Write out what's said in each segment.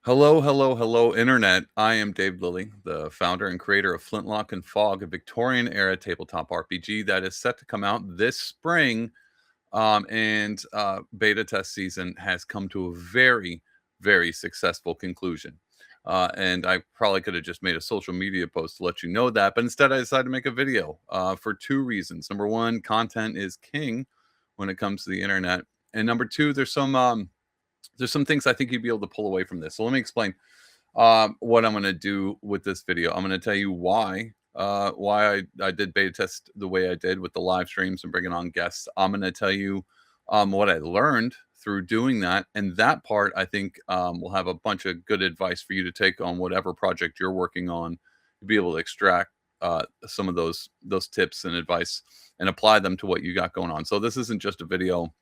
Hello, hello, hello, Internet. I am Dave Lilly, the founder and creator of Flintlock and Fog, a Victorian era tabletop RPG that is set to come out this spring. And beta test season has come to a very, very successful conclusion. And I probably could have just made a social media post to let you know that, but instead I decided to make a video for two reasons. Number one, content is king when it comes to the internet, and number two, there's some things I think you'd be able to pull away from this. So let me explain what I'm going to do with this video. I'm going to tell you why I did beta test the way I did with the live streams and bringing on guests. I'm going to tell you what I learned through doing that, and that part I think will have a bunch of good advice for you to take on whatever project you're working on to be able to extract some of those tips and advice and apply them to what you got going on. So this isn't just a video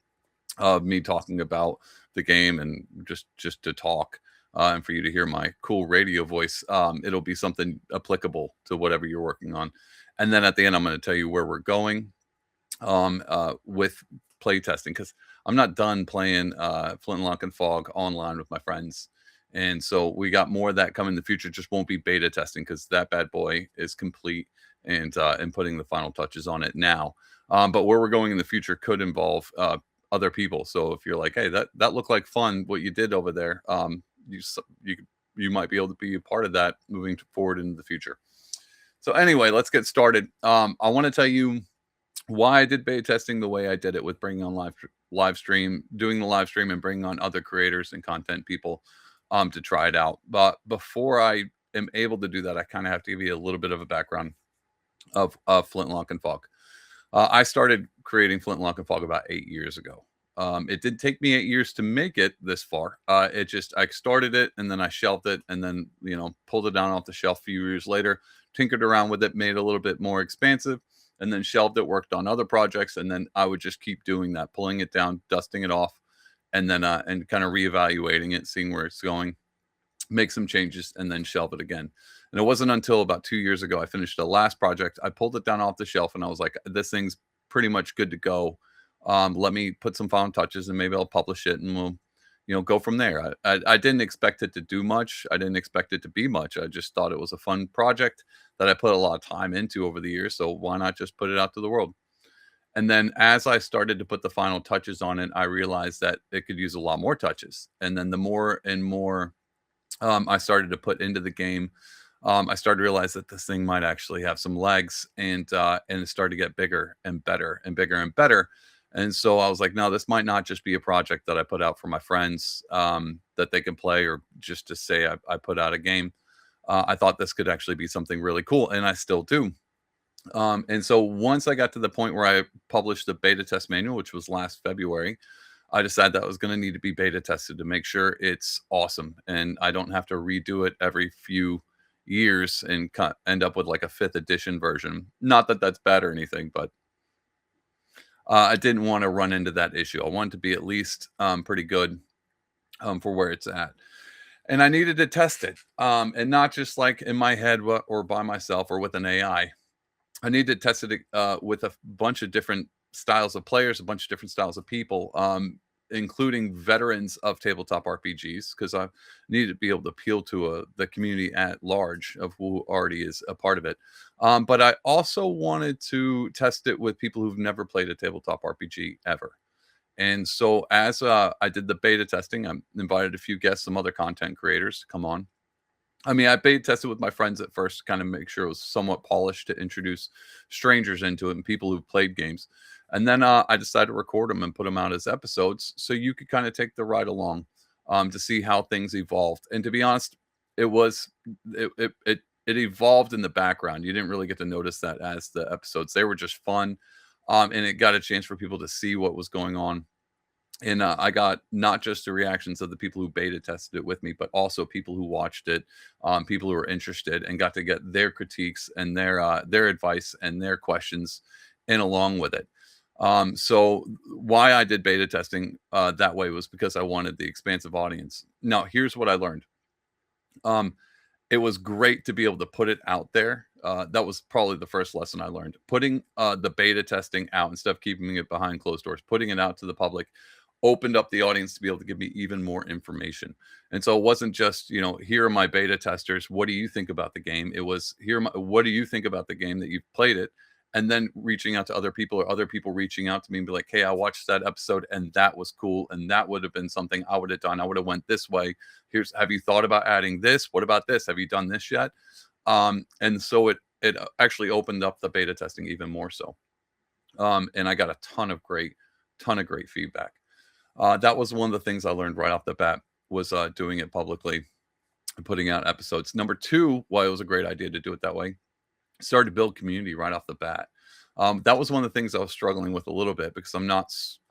of me talking about the game and just to talk and for you to hear my cool radio voice. It'll be something applicable to whatever you're working on. And then at the end, I'm going to tell you where we're going with play testing because I'm not done playing Flintlock and Fog online with my friends. And so we got more of that coming in the future. Just won't be beta testing because that bad boy is complete and putting the final touches on it now. But where we're going in the future could involve other people. So if you're like, hey, that looked like fun, what you did over there, you you might be able to be a part of that moving forward into the future. So anyway, let's get started. I want to tell you why I did beta testing the way I did it with bringing on live stream, doing the live stream, and bringing on other creators and content people to try it out. But before I am able to do that, I kind of have to give you a little bit of a background of Flintlock and Fog. I started creating Flintlock and Fog about 8 years ago. It did take me 8 years to make it this far. It just I started it and then I shelved it and then pulled it down off the shelf a few years later, tinkered around with it, made it a little bit more expansive, and then shelved it. Worked on other projects, and then I would just keep doing that, pulling it down, dusting it off, and then and kind of reevaluating it, seeing where it's going, make some changes, and then shelve it again. And it wasn't until about 2 years ago I finished the last project. I pulled it down off the shelf and I was like, this thing's pretty much good to go. Let me put some final touches and maybe I'll publish it and we'll, go from there. I didn't expect it to do much. I didn't expect it to be much. I just thought it was a fun project that I put a lot of time into over the years. So why not just put it out to the world? And then as I started to put the final touches on it, I realized that it could use a lot more touches. And then the more and more I started to put into the game, I started to realize that this thing might actually have some legs, and it started to get bigger and better and bigger and better. And so I was like, no, this might not just be a project that I put out for my friends that they can play or just to say I put out a game. I thought this could actually be something really cool, and I still do. And so once I got to the point where I published the beta test manual, which was last February, I decided that was going to need to be beta tested to make sure it's awesome and I don't have to redo it every few years and end up with like a fifth edition version. Not that that's bad or anything, but I didn't want to run into that issue. I wanted to be at least pretty good for where it's at. And I needed to test it, and not just like in my head or by myself or with an AI. I need to test it with a bunch of different styles of players, a bunch of different styles of people, including veterans of tabletop RPGs, because I need to be able to appeal to the community at large of who already is a part of it. But I also wanted to test it with people who've never played a tabletop RPG ever. And so as I did the beta testing, I invited a few guests, some other content creators to come on. I mean, I beta tested with my friends at first to kind of make sure it was somewhat polished to introduce strangers into it and people who've played games. And then I decided to record them and put them out as episodes so you could kind of take the ride along to see how things evolved. And to be honest, it was it evolved in the background. You didn't really get to notice that as the episodes. They were just fun, and it got a chance for people to see what was going on. And I got not just the reactions of the people who beta tested it with me, but also people who watched it, people who were interested, and got to get their critiques and their advice and their questions in along with it. So why I did beta testing that way was because I wanted the expansive audience. Now, here's what I learned. Um, it was great to be able to put it out there. That was probably the first lesson I learned. Putting the beta testing out instead of keeping it behind closed doors, putting it out to the public opened up the audience to be able to give me even more information. And so it wasn't just, here are my beta testers. What do you think about the game? It was what do you think about the game that you've played it? And then reaching out to other people, or other people reaching out to me and be like, hey, I watched that episode and that was cool. And that would have been something I would have done. I would have went this way. Have you thought about adding this? What about this? Have you done this yet? And so it actually opened up the beta testing even more so. And I got a ton of great feedback. That was one of the things I learned right off the bat, was doing it publicly and putting out episodes. Number two, why it was a great idea to do it that way, started to build community right off the bat. That was one of the things I was struggling with a little bit, because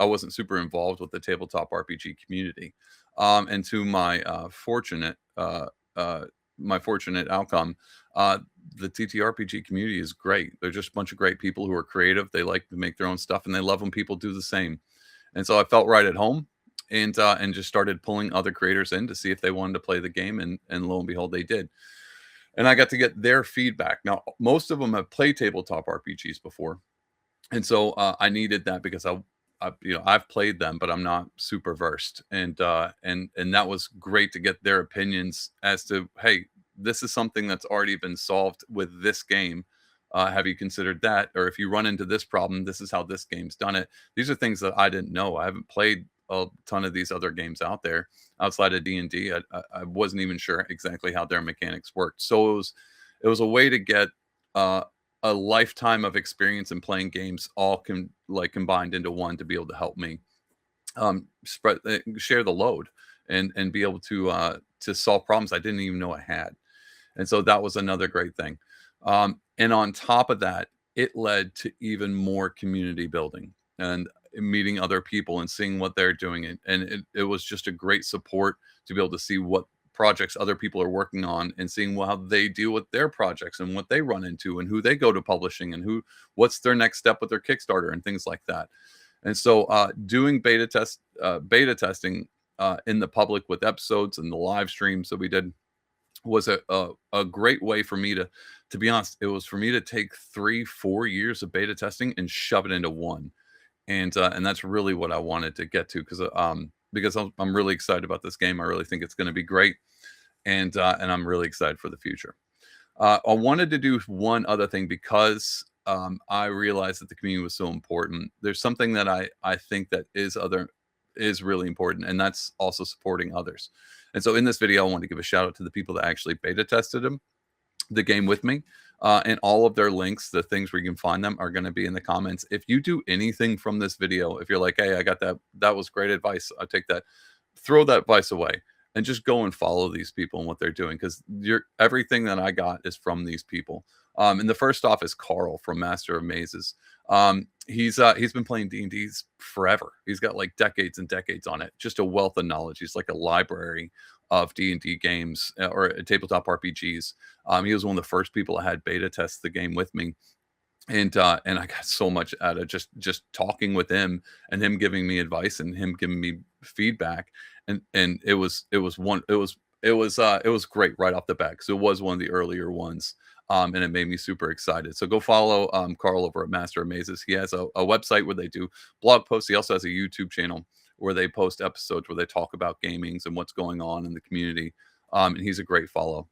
I wasn't super involved with the tabletop RPG community. And to my fortunate outcome, the TTRPG community is great. They're just a bunch of great people who are creative. They like to make their own stuff, and they love when people do the same. And so I felt right at home, and just started pulling other creators in to see if they wanted to play the game, and lo and behold, they did. And I got to get their feedback. Now, most of them have played tabletop RPGs before, and so I needed that, because I've played them, but I'm not super versed, and that was great to get their opinions as to, hey, this is something that's already been solved with this game. Have you considered that? Or if you run into this problem, this is how this game's done it. These are things that I didn't know. I haven't played a ton of these other games out there outside of D&D. I wasn't even sure exactly how their mechanics worked. So it was a way to get uh, a lifetime of experience in playing games, all combined into one, to be able to help me share the load, and be able to solve problems I didn't even know I had. And so that was another great thing. And on top of that, it led to even more community building and meeting other people and seeing what they're doing. And it was just a great support to be able to see what projects other people are working on, and seeing how they deal with their projects and what they run into, and who they go to publishing, and what's their next step with their Kickstarter and things like that. And so doing beta testing in the public with episodes and the live streams that we did was a great way for me to be honest. It was for me to take 3-4 years of beta testing and shove it into one. And that's really what I wanted to get to, because I'm really excited about this game. I really think it's going to be great, and I'm really excited for the future. I wanted to do one other thing, because I realized that the community was so important. There's something that I think that is really important, and that's also supporting others. And so in this video, I want to give a shout out to the people that actually beta tested the game with me. And all of their links, the things where you can find them, are going to be in the comments. If you do anything from this video, if you're like, hey, I got that was great advice, I'll take that, throw that advice away and just go and follow these people and what they're doing, because everything that I got is from these people. And the first off is Carl from Master of Mazes. He's been playing D&Ds forever. He's got like decades and decades on it. Just a wealth of knowledge. He's like a library of D&D games, or tabletop RPGs. He was one of the first people that had beta test the game with me. And I got so much out of just talking with him, and him giving me advice, and him giving me feedback. And it was great right off the bat, because it was one of the earlier ones. And it made me super excited. So go follow Carl over at Master of Mazes. He has a website where they do blog posts. He also has a YouTube channel where they post episodes where they talk about gamings and what's going on in the community. And he's a great follow.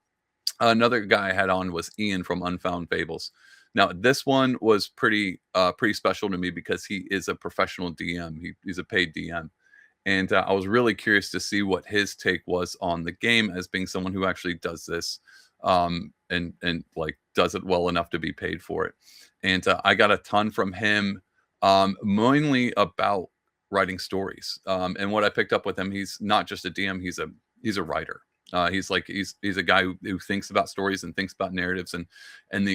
Another guy I had on was Ian from Unfound Fables. Now, this one was pretty special to me, because he is a professional DM. He's a paid DM. And I was really curious to see what his take was on the game, as being someone who actually does this, and like does it well enough to be paid for it. And I got a ton from him, mainly about writing stories. And what I picked up with him, he's not just a DM, he's a writer. He's a guy who thinks about stories and thinks about narratives, and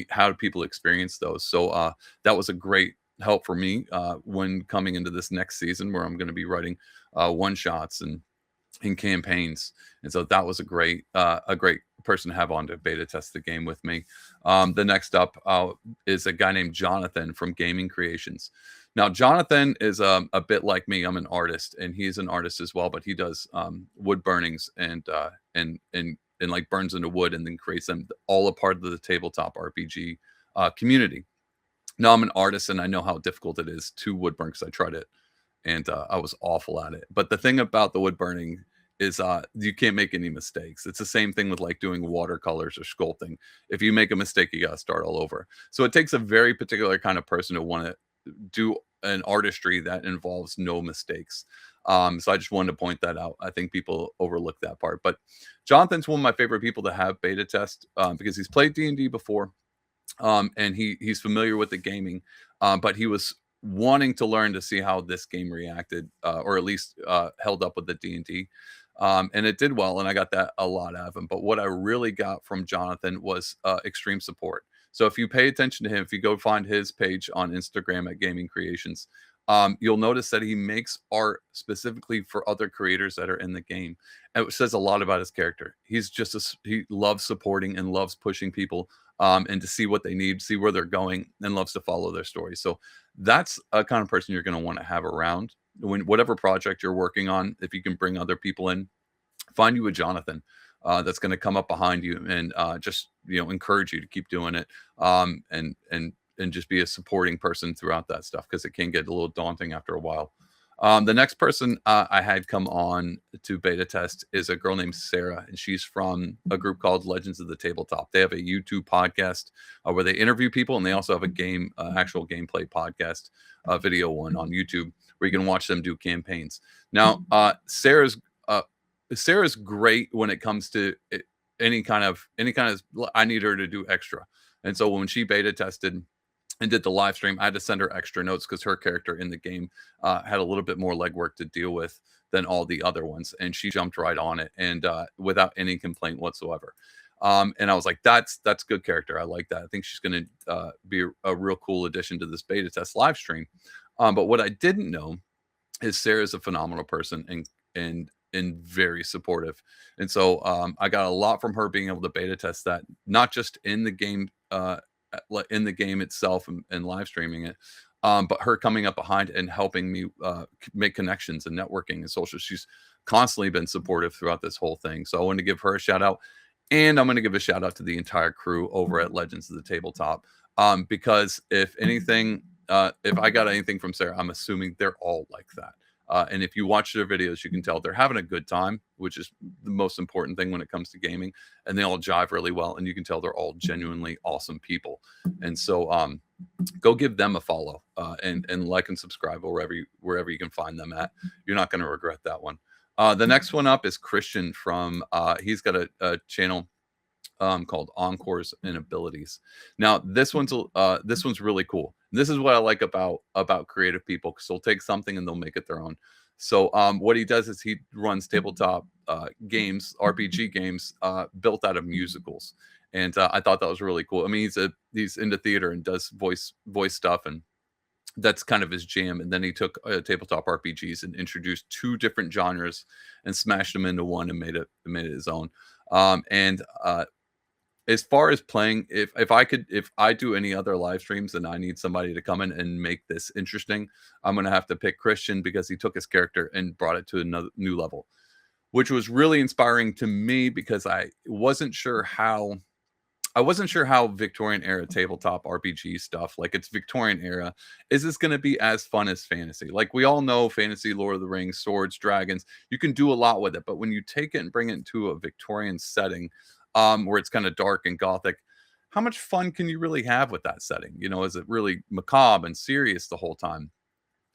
how do people experience those. So that was a great help for me when coming into this next season, where I'm going to be writing one shots and in campaigns. And so that was a great person to have on to beta test the game with me. The next up is a guy named Jonathan from Gaming Creations. Now, Jonathan is a bit like me. I'm an artist, and he's an artist as well, but he does wood burnings and like burns into wood and then creates them, all a part of the tabletop RPG community. Now, I'm an artist, and I know how difficult it is to wood burn, because I tried it and I was awful at it. But the thing about the wood burning is you can't make any mistakes. It's the same thing with like doing watercolors or sculpting. If you make a mistake, you got to start all over. So it takes a very particular kind of person to want to do an artistry that involves no mistakes. So I just wanted to point that out. I think people overlook that part. But Jonathan's one of my favorite people to have beta test because he's played D&D before, and he's familiar with the gaming, but he was wanting to learn to see how this game reacted, or at least held up with the D&D. And it did well, and I got that a lot out of him. But what I really got from Jonathan was extreme support. So if you pay attention to him, if you go find his page on Instagram at Gaming Creations, you'll notice that he makes art specifically for other creators that are in the game. And it says a lot about his character. He's just he loves supporting and loves pushing people, and to see what they need, see where they're going, and loves to follow their story. So that's a kind of person you're going to want to have around when whatever project you're working on. If you can bring other people in, find you a Jonathan that's going to come up behind you and just encourage you to keep doing it, and just be a supporting person throughout that stuff because it can get a little daunting after a while. The next person I had come on to beta test is a girl named Sarah, and she's from a group called Legends of the Tabletop. They have a YouTube podcast where they interview people, and they also have a game, actual gameplay podcast, video one on YouTube where you can watch them do campaigns. Now, Sarah's great when it comes to any kind of I need her to do extra. And so when she beta tested and did the live stream, I had to send her extra notes because her character in the game had a little bit more legwork to deal with than all the other ones, and she jumped right on it and without any complaint whatsoever. And I was like, that's good character. I like that. I think she's going to be a real cool addition to this beta test live stream. But what I didn't know is Sarah's a phenomenal person and very supportive. And so I got a lot from her being able to beta test that, not just in the game, in the game itself and live streaming it, but her coming up behind and helping me make connections and networking and social. She's constantly been supportive throughout this whole thing. So I wanted to give her a shout out, and I'm going to give a shout out to the entire crew over at Legends of the Tabletop, because if anything, if I got anything from Sarah, I'm assuming they're all like that. And if you watch their videos, you can tell they're having a good time, which is the most important thing when it comes to gaming. And they all jive really well, and you can tell they're all genuinely awesome people. And so, go give them a follow, and like and subscribe wherever you can find them at. You're not going to regret that one. The next one up is Christian from. He's got a channel called Encores and Abilities. Now this one's really cool. This is what I like about creative people, because they'll take something and they'll make it their own. So what he does is he runs tabletop games, RPG games, built out of musicals, and I thought that was really cool. I mean, he's into theater and does voice stuff, and that's kind of his jam. And then he took tabletop RPGs and introduced two different genres and smashed them into one and made it his own. And as far as playing, if I do any other live streams and I need somebody to come in and make this interesting, I'm going to have to pick Christian, because he took his character and brought it to another new level, which was really inspiring to me, because I wasn't sure how Victorian era tabletop RPG stuff, like it's Victorian era, is this going to be as fun as fantasy? Like, we all know fantasy, Lord of the Rings, swords, dragons, you can do a lot with it. But when you take it and bring it into a Victorian setting, where it's kind of dark and gothic, how much fun can you really have with that setting? Is it really macabre and serious the whole time?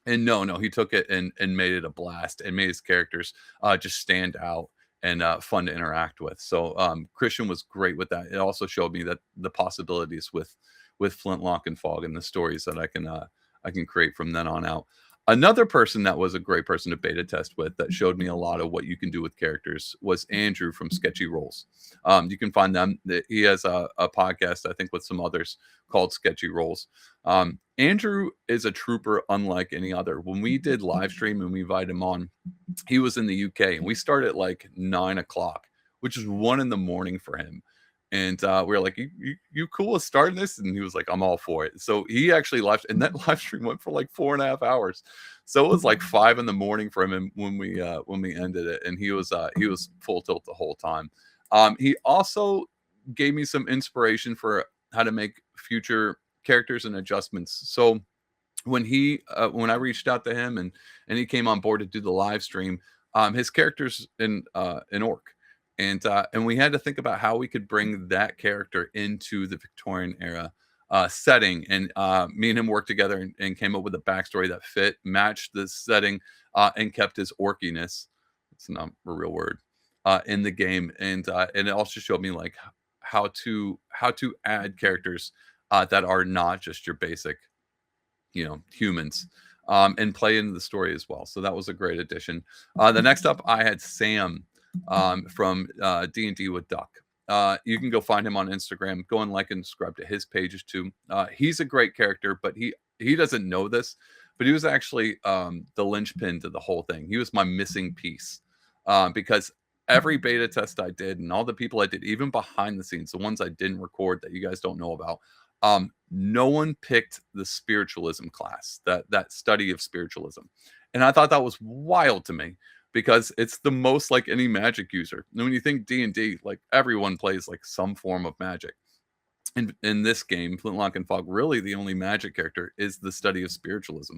And no, he took it and made it a blast and made his characters just stand out and fun to interact with. So Christian was great with that. It also showed me that the possibilities with Flintlock and Fog and the stories that I can create from then on out. Another person that was a great person to beta test with, that showed me a lot of what you can do with characters, was Andrew from Sketchy Rolls. You can find them. He has a podcast, I think, with some others called Sketchy Rolls. Andrew is a trooper unlike any other. When we did live stream and we invited him on, he was in the UK, and we started at like 9 o'clock, which is 1 a.m. for him. And we were like, you cool with starting this? And he was like, I'm all for it. So he actually left, and that live stream went for like 4.5 hours. So it was like 5 a.m. for him when we ended it. And he was full tilt the whole time. He also gave me some inspiration for how to make future characters and adjustments. So when I reached out to him and he came on board to do the live stream, his character's in Orc, and we had to think about how we could bring that character into the Victorian era setting, and me and him worked together and came up with a backstory that fit, matched the setting, and kept his orkiness. It's not a real word in the game, and it also showed me like how to add characters that are not just your basic humans, and play into the story as well. So that was a great addition. The next up, I had Sam from D&D with Duck. You can go find him on Instagram. Go and like and subscribe to his pages too. He's a great character, but he doesn't know this, but he was actually the linchpin to the whole thing. He was my missing piece because every beta test I did and all the people I did, even behind the scenes, the ones I didn't record that you guys don't know about, no one picked the spiritualism class, that study of spiritualism. And I thought that was wild to me because it's the most like any magic user. And when you think D&D, like everyone plays like some form of magic. In this game, Flintlock and Fog, really the only magic character is the study of spiritualism.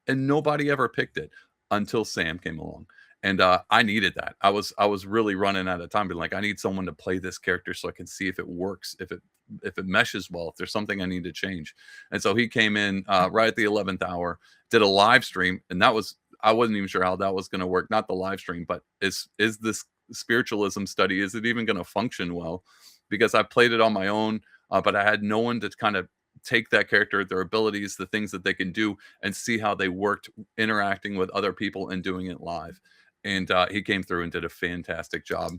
And nobody ever picked it until Sam came along. And I needed that. I was really running out of time, being like, I need someone to play this character so I can see if it works, if it meshes well, if there's something I need to change. And so he came in right at the 11th hour, did a live stream, and that was I wasn't even sure how that was going to work. Not the live stream, but is this spiritualism study, is it even going to function well? Because I played it on my own, but I had no one to kind of take that character, their abilities, the things that they can do, and see how they worked interacting with other people and doing it live. And he came through and did a fantastic job.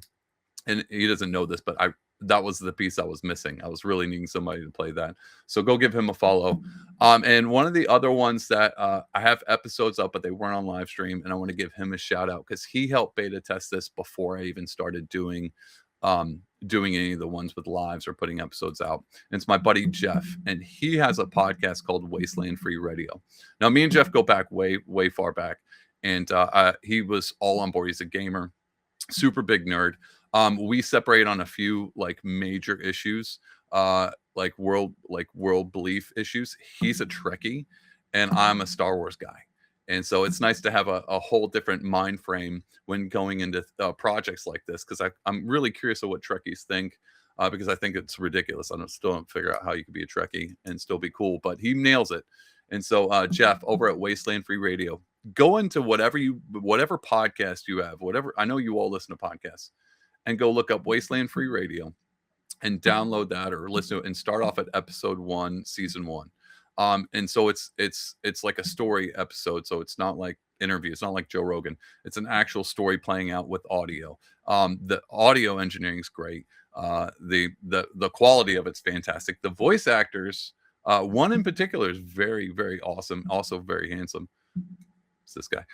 And he doesn't know this, but I that was the piece I was missing. I was really needing somebody to play that. So go give him a follow. And one of the other ones that I have episodes up, but they weren't on live stream, and I want to give him a shout out because he helped beta test this before I even started doing any of the ones with lives or putting episodes out. And it's my buddy Jeff, and he has a podcast called Wasteland Free Radio. Now, me and Jeff go back way far back, and he was all on board. He's a gamer, super big nerd. We separate on a few like major issues, like world belief issues. He's a Trekkie, and I'm a Star Wars guy. And so it's nice to have a whole different mind frame when going into projects like this, because I'm really curious of what Trekkies think, because I think it's ridiculous. Still don't figure out how you could be a Trekkie and still be cool, but he nails it. And so Jeff over at Wasteland Free Radio, go into whatever podcast you have, whatever. I know you all listen to podcasts, and go look up Wasteland Free Radio and download that or listen to it and start off at episode 1, season 1. And so it's like a story episode. So it's not like interview. It's not like Joe Rogan. It's an actual story playing out with audio. The audio engineering is great. The quality of it's fantastic. The voice actors, one in particular is very, very awesome. Also very handsome. It's this guy.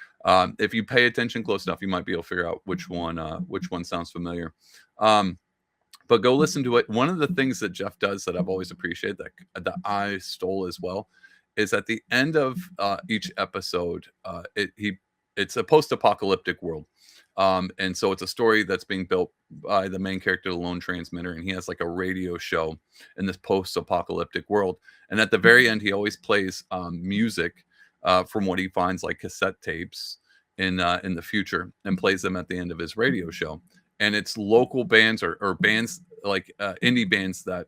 If you pay attention close enough, you might be able to figure out which one sounds familiar. But go listen to it. One of the things that Jeff does that I've always appreciated, that I stole as well, is at the end of each episode, it's a post-apocalyptic world. And so it's a story that's being built by the main character, the lone transmitter, and he has like a radio show in this post-apocalyptic world. And at the very end, he always plays music from what he finds, like cassette tapes in the future, and plays them at the end of his radio show. And it's local bands or bands like indie bands that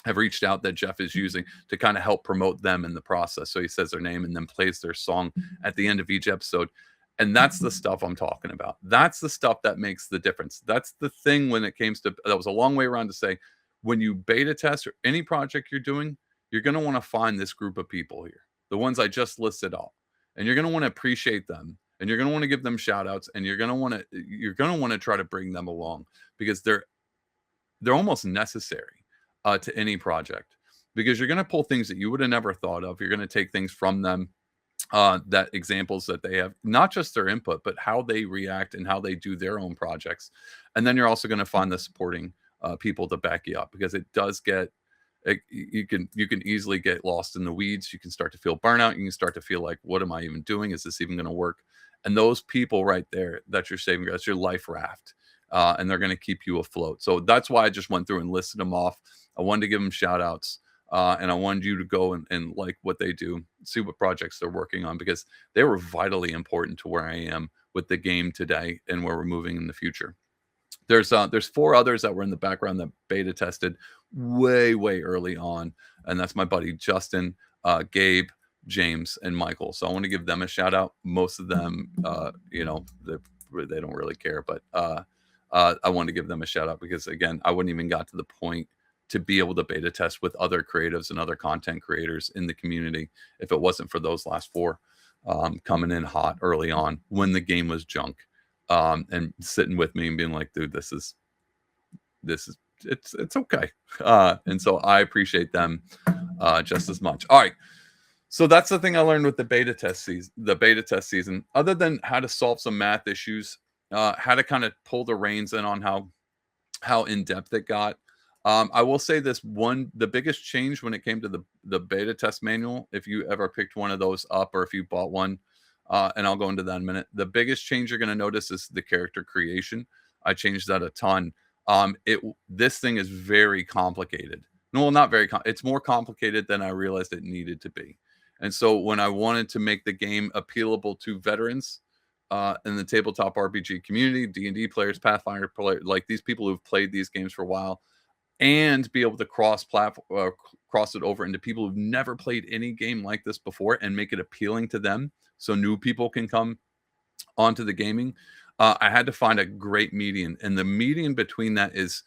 have reached out that Jeff is using to kind of help promote them in the process. So he says their name and then plays their song at the end of each episode. And that's the stuff I'm talking about. That's the stuff that makes the difference. That's the thing when it came to, that was a long way around to say, when you beta test or any project you're doing, you're going to want to find this group of people here, the ones I just listed off, and you're going to want to appreciate them. And you're going to want to give them shout outs, and you're going to want to try to bring them along, because they're almost necessary to any project, because you're going to pull things that you would have never thought of. You're going to take things from them, that examples that they have, not just their input, but how they react and how they do their own projects. And then you're also going to find the supporting people to back you up, because it does get, you can easily get lost in the weeds. You can start to feel burnout. You can start to feel like, what am I even doing? Is this even going to work? And those people right there that you're saving, that's your life raft. And they're going to keep you afloat. So that's why I just went through and listed them off. I wanted to give them shout outs. and I wanted you to go and like what they do, see what projects they're working on, because they were vitally important to where I am with the game today and where we're moving in the future. There's 4 others that were in the background that beta tested way early on, and that's my buddy Justin, Gabe, James, and Michael. So I want to give them a shout out. Most of them, they don't really care, but I want to give them a shout out because again, I wouldn't even got to the point to be able to beta test with other creatives and other content creators in the community if it wasn't for those last 4 coming in hot early on when the game was junk, and sitting with me and being like, dude, this is it's okay. And so I appreciate them just as much. All right. So that's the thing I learned with the beta test season, other than how to solve some math issues, how to kind of pull the reins in on how in depth it got. I will say this one, the biggest change when it came to the beta test manual, if you ever picked one of those up or if you bought one, and I'll go into that in a minute. The biggest change you're going to notice is the character creation. I changed that a ton. This thing is very complicated. No, not very. It's more complicated than I realized it needed to be. And so when I wanted to make the game appealable to veterans in the tabletop RPG community, D&D players, Pathfinder players, like these people who've played these games for a while, and be able to cross it over into people who've never played any game like this before and make it appealing to them so new people can come onto the gaming, I had to find a great median, and the median between that is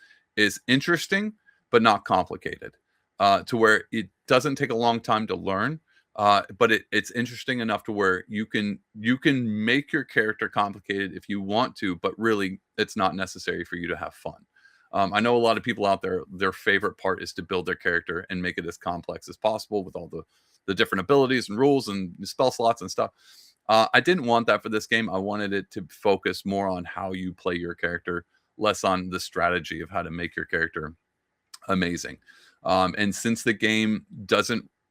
interesting but not complicated, to where it doesn't take a long time to learn, but it's interesting enough to where you can make your character complicated if you want to, but really it's not necessary for you to have fun. I know a lot of people out there, their favorite part is to build their character and make it as complex as possible with all the different abilities and rules and spell slots and stuff. I didn't want that for this game. I wanted it to focus more on how you play your character, less on the strategy of how to make your character amazing. And since the game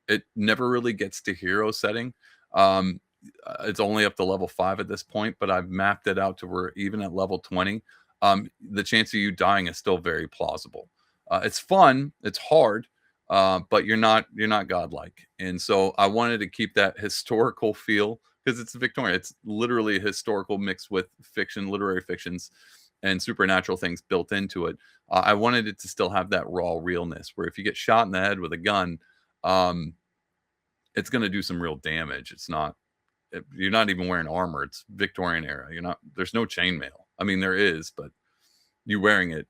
it never really gets to hero setting. It's only up to level 5 at this point, but I've mapped it out to where even at level 20, the chance of you dying is still very plausible. It's fun, it's hard, but you're not godlike. And so I wanted to keep that historical feel because it's Victorian. It's literally historical mixed with fiction, literary fictions, and supernatural things built into it. I wanted it to still have that raw realness, where if you get shot in the head with a gun, it's going to do some real damage. You're not even wearing armor. It's Victorian era. There's no chainmail. I mean, there is, but you wearing it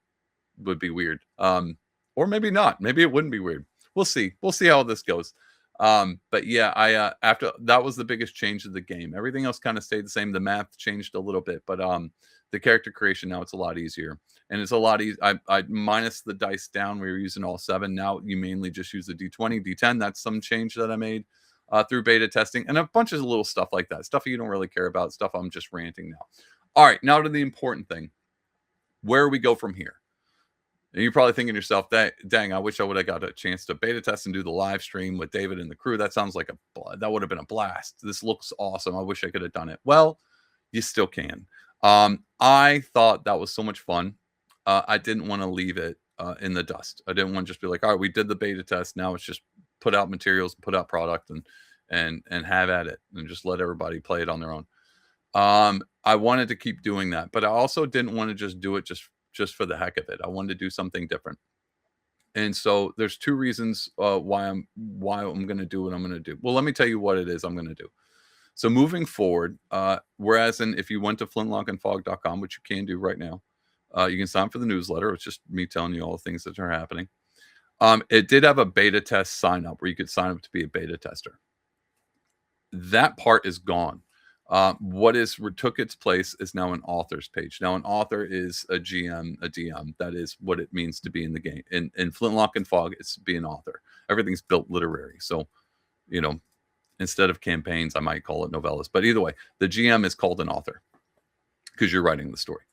would be weird. Or maybe not. Maybe it wouldn't be weird. We'll see. We'll see how this goes. But yeah, after that was the biggest change of the game. Everything else kind of stayed the same. The math changed a little bit, but the character creation now it's a lot easier, and it's a lot easier. I minus the dice down. We were using all 7. Now you mainly just use the D20, D10. That's some change that I made through beta testing, and a bunch of little stuff like that. Stuff you don't really care about. Stuff I'm just ranting now. All right, now to the important thing. Where we go from here. And you're probably thinking to yourself, dang, I wish I would have got a chance to beta test and do the live stream with David and the crew. That sounds like that would have been a blast. This looks awesome. I wish I could have done it. Well, you still can. I thought that was so much fun. I didn't want to leave it in the dust. I didn't want to just be like, all right, we did the beta test. Now it's just put out materials, put out product, and have at it, and just let everybody play it on their own. I wanted to keep doing that, but I also didn't want to just do it just for the heck of it. I wanted to do something different. And so there's 2 reasons why I'm going to do what I'm going to do. Well, let me tell you what it is I'm going to do. So moving forward, whereas if you went to flintlockandfog.com, which you can do right now, you can sign up for the newsletter. It's just me telling you all the things that are happening. It did have a beta test sign up where you could sign up to be a beta tester. That part is gone. What took its place is now an author's page. Now, an author is a GM, a DM. That is what it means to be in the game. In Flintlock and Fog, it's to be an author. Everything's built literary. So, instead of campaigns, I might call it novellas. But either way, the GM is called an author because you're writing the story.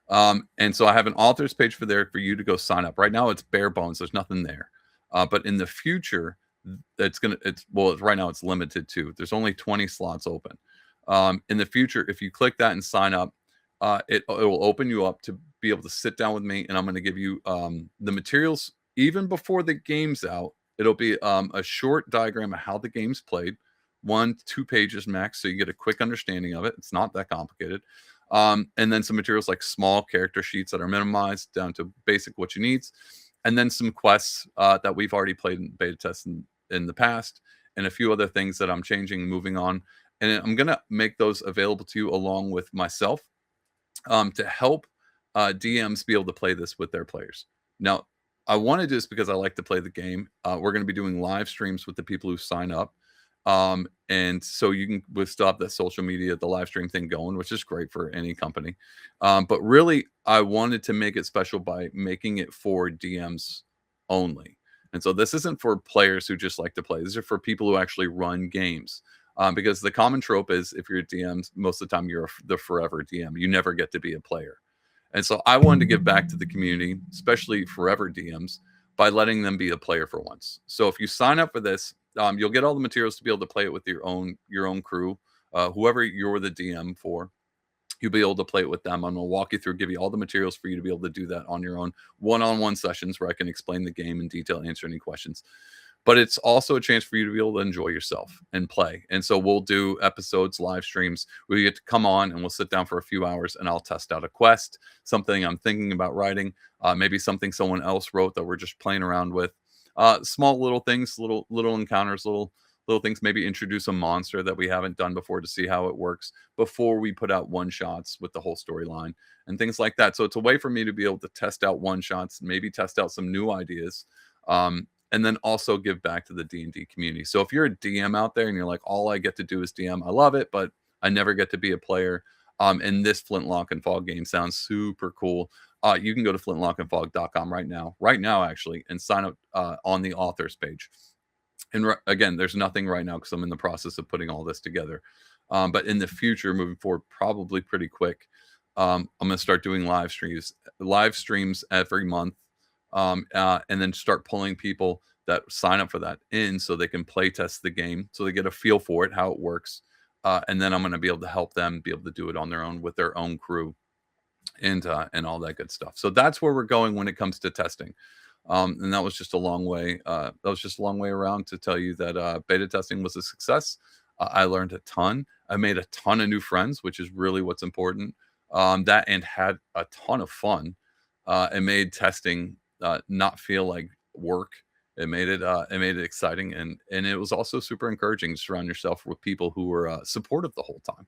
And so I have an author's page for you to go sign up. Right now, it's bare bones. There's nothing there. But in the future, right now it's limited to. There's only 20 slots open. In the future, if you click that and sign up, it will open you up to be able to sit down with me, and I'm going to give you the materials even before the game's out. It'll be a short diagram of how the game's played, 1-2 pages max, so you get a quick understanding of it. It's not that complicated. And then some materials like small character sheets that are minimized down to basic what you need, and then some quests that we've already played in beta tests in the past, and a few other things that I'm changing, moving on. And I'm gonna make those available to you along with myself to help DMs be able to play this with their players. Now, I want to do this because I like to play the game. We're going to be doing live streams with the people who sign up. And so you can we'll still have the social media, the live stream thing going, which is great for any company. But really, I wanted to make it special by making it for DMs only. And so this isn't for players who just like to play. These are for people who actually run games. Because the common trope is if you're a DM, most of the time you're the forever DM. You never get to be a player. And so I wanted to give back to the community, especially forever DMs, by letting them be a player for once. So if you sign up for this, you'll get all the materials to be able to play it with your own crew, whoever you're the DM for. You'll be able to play it with them. I'm going to walk you through, give you all the materials for you to be able to do that on your own one-on-one sessions where I can explain the game in detail, answer any questions. But it's also a chance for you to be able to enjoy yourself and play. And so we'll do episodes, live streams where you get to come on and we'll sit down for a few hours and I'll test out a quest, something I'm thinking about writing, maybe something someone else wrote that we're just playing around with. Small little things, little encounters, little things, maybe introduce a monster that we haven't done before to see how it works before we put out one shots with the whole storyline and things like that. So it's a way for me to be able to test out one shots, maybe test out some new ideas. And then also give back to the D&D community. So if you're a DM out there and you're like, all I get to do is DM, I love it, but I never get to be a player. And this Flintlock and Fog game sounds super cool. You can go to flintlockandfog.com right now actually, and sign up on the authors page. And again, there's nothing right now because I'm in the process of putting all this together. But in the future, moving forward, probably pretty quick, I'm going to start doing live streams every month. And then start pulling people that sign up for that in so they can play test the game, so they get a feel for it, how it works. And then I'm going to be able to help them be able to do it on their own with their own crew and all that good stuff. So that's where we're going when it comes to testing. And that was just a long way. That was just a long way around to tell you that beta testing was a success. I learned a ton. I made a ton of new friends, which is really what's important. That and had a ton of fun. And made testing not feel like work. It made it exciting, and it was also super encouraging to surround yourself with people who were supportive the whole time.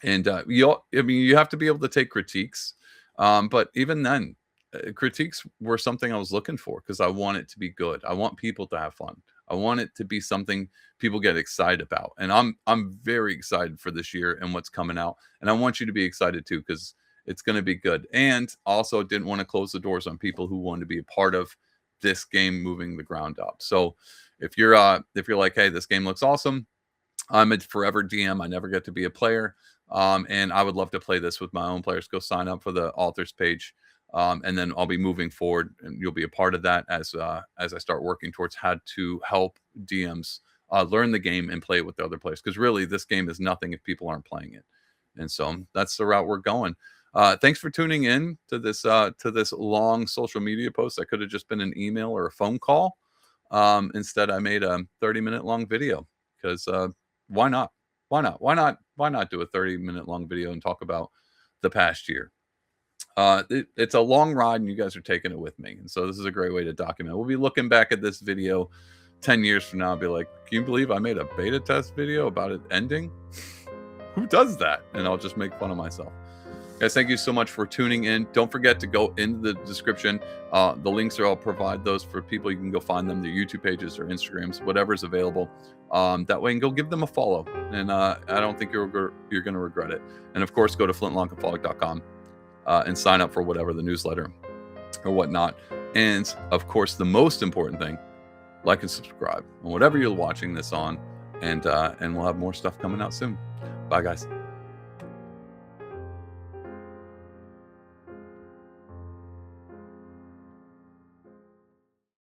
You have to be able to take critiques, but even then, critiques were something I was looking for because I want it to be good. I want people to have fun. I want it to be something people get excited about, and I'm very excited for this year and what's coming out, and I want you to be excited too because it's going to be good. And also didn't want to close the doors on people who want to be a part of this game moving the ground up. So if you're like, hey, this game looks awesome, I'm a forever DM, I never get to be a player, and I would love to play this with my own players, go sign up for the authors page, and then I'll be moving forward and you'll be a part of that as I start working towards how to help DMs learn the game and play it with the other players, because really this game is nothing if people aren't playing it. And so that's the route we're going. Thanks for tuning in to this long social media post. That could have just been an email or a phone call. Instead, I made a 30-minute long video because why not? Why not do a 30-minute long video and talk about the past year? It's a long ride, and you guys are taking it with me. And so this is a great way to document. We'll be looking back at this video 10 years from now and be like, can you believe I made a beta test video about it ending? Who does that? And I'll just make fun of myself. Guys, thank you so much for tuning in. Don't forget to go into the description. The links I'll provide those for people. You can go find them, their YouTube pages or Instagrams, whatever's available. That way, and go give them a follow. And I don't think you're going to regret it. And of course, go to flintlockandfog.com and sign up for whatever, the newsletter or whatnot. And of course, the most important thing, like and subscribe on whatever you're watching this on. And we'll have more stuff coming out soon. Bye, guys.